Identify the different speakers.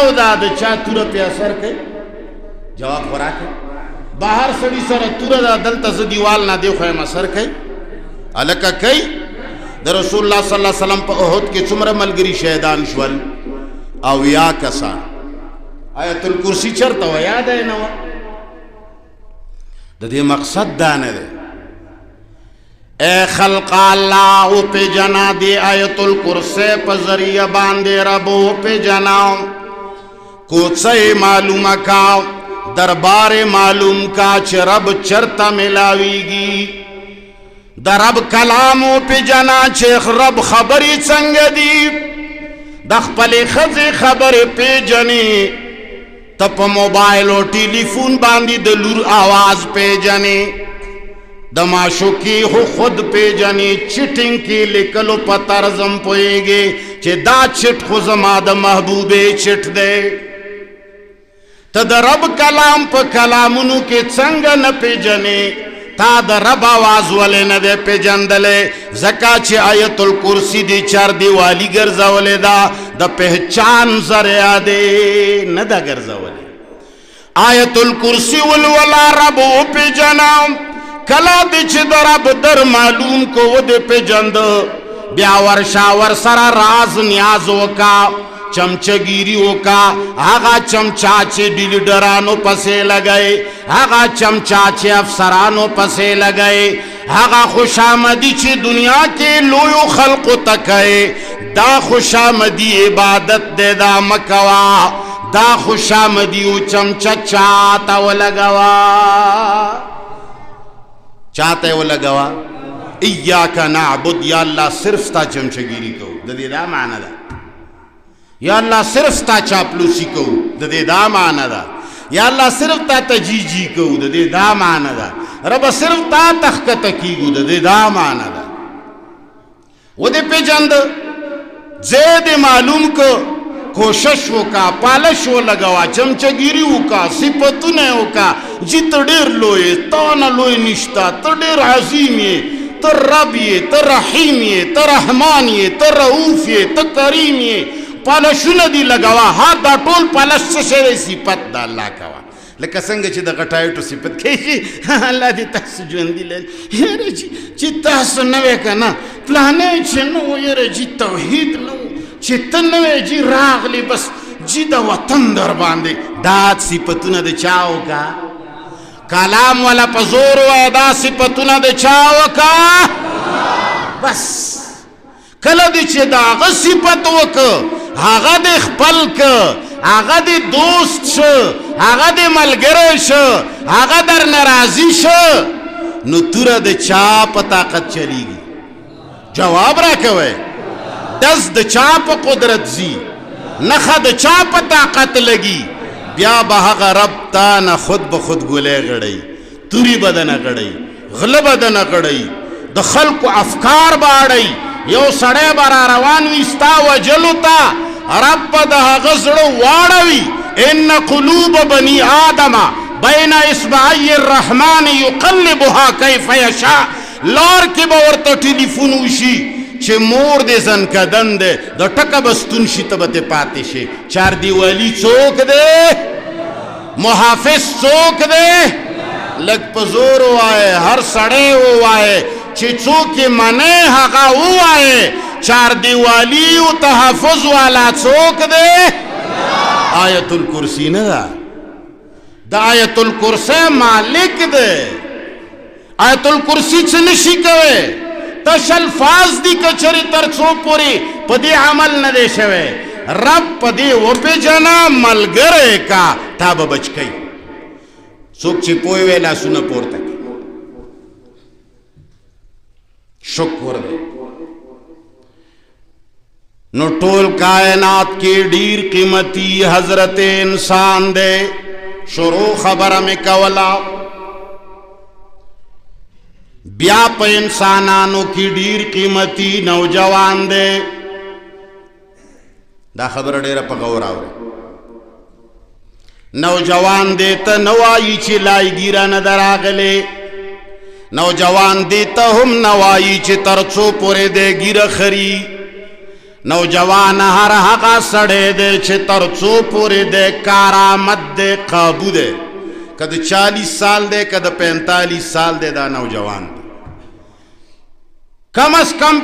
Speaker 1: او دا د چا توره پې اثر کوي جواب خورا کوي بهر سړي سره توره ده دلته زه دیوال نه دی خو یم اثر کوي هلکه کوي د رسول الله صلی الله علیه وسلم په احد کې څومره ملګري شهیدان شول اویا کسان آیت الکرسی چرته وه یاده یې نه وه د دې مقصد دا نه دی اے خلق اللہ پہ جنا دی آیت الکرسی پا ذریعہ باندے ربو پہ جنا کوچے معلوم کا دربار معلوم کا چھ رب چرتا ملاویگی در رب کلامو پہ جنا چھ رب خبری چنگ دی دخ پلی خز خبر پہ جنی تپ موبائل و ٹیلی فون باندی دلور آواز پہ جنی دماشوکی ہو خود پہ جانی چٹنگ کی لکلو پترزم پوئے گے چے دا چٹ خوزما دا محبوب چٹ دے تا دا رب کلام پا کلامنو کے چنگ نا پہ جنے تا دا رب آواز والے نا دے پہ جندلے زکا چے آیت الکرسی دی چار دیوالی گرزا والے دا پہچان ذریعہ دے ندا گرزا والے آیت الکرسی والولا رب پہ جنام کلا دی چھ در اب در معلوم کو وہ دے پہ جند بیا ورشاور سرا راز نیازوں کا چمچگیریوں کا آغا چمچاچے ڈیلیڈرانوں پسے لگئے آغا چمچاچے افسرانوں پسے لگئے آغا خوش آمدی چھ دنیا کے لویو خلق تکئے دا خوش آمدی عبادت دے دا مکوا دا خوش آمدیو چمچا چاہتا و لگوا چاہتے وہ لگوا ایاکا نعبد یا اللہ صرف تا چمچگیری کو ددی دا معنی دا یا اللہ صرف تا چاپلوسی کو ددی دا معنی دا یا اللہ صرف تا تجیجی کو ددی دا معنی دا رب صرف تا تخکت کی کو ددی دا معنی دا وہ دے پہ جند زید معلوم کو کوشش ہوکا پالش ہو لگوا چمچگیری ہوکا صفتنے ہوکا جی تا دیر لوئے تانا لوئے نشتا تا دیر عظیم یہ تا رب یہ تا رحیم یہ تا رحمان یہ تا رعوف یہ تا کریم یہ پالشو ندی لگوا ہاتھ دا ٹول پالش سے شرے صفت دا اللہ کوا لکہ سنگا چی دا غٹائی تو صفت کھیشی اللہ دی تحس جوندی لے یرے چی تحس نوے کا نا پلانے چی نو یرے جی توحید نو چی تنوے جی راغلی بس جی دا وطن در باندے داد صفتونا دے چاو کا کلام والا پزور ہوئے دا صفتونا دے چاو کا بس کلا دی چی دا آغا صفت وکا آغا دے خپل کا آغا دے دوست شا آغا دے ملگر شا آغا در نرازی شا نو تورا دے چاپ طاقت چلی گی جواب رکھوئے دس د چاپ قدرت زی نخا د چاپ طاقت لگی بیا بہاغ رب تا نا خود بخود گلے گڑی توری بدن گڑی غلب بدن گڑی د خلق افکار باڑی یو سڑے برا روانوی ستا و جلو تا رب دا غزر واڑوی ان قلوب بنی آدم بین اصبعی الرحمن یقلبها کیف یشاء لار کی باورتا ٹیلیفون وشی چه مور دے زن کا دن دے دا ٹکا بستون شی تبتے پاتے شے چار دیوالی چوک دے محافظ چوک دے لگ پزور ہوئے ہر سڑے ہوئے چه چوک منے حقا ہوئے چار دیوالی و تحفظ والا چوک دے آیت الکرسی ندا دا آیت الکرسی مالک دے آیت الکرسی چنشی کوئے تش الفاظ دی کچری ترچو پوری پدی عمل ندے شوے رب پدی وہ پی جنا ملگرے کا تاب بچ کئی سوک چی پوئی ویلا سنا پورتا کی شکر دے نو ٹول کائنات کی ڈیر قیمتی حضرت انسان دے شروع خبر میں کولا بیا پا انسانانو کی ڈیر قیمتی نوجوان دے دا خبر ڈیرہ پا غور آورے نوجوان دے تا نوائی چی لائی گیرہ ندر آگلے نوجوان دے تا ہم نوائی چی ترچو پورے دے گیرہ خری نوجوان هر هغه سړی دی چې تر څو پورې دی کارآمد دی قابو دی، که د 40 سال دی که د 45 سال دی دا نوجوان دی، کم از کم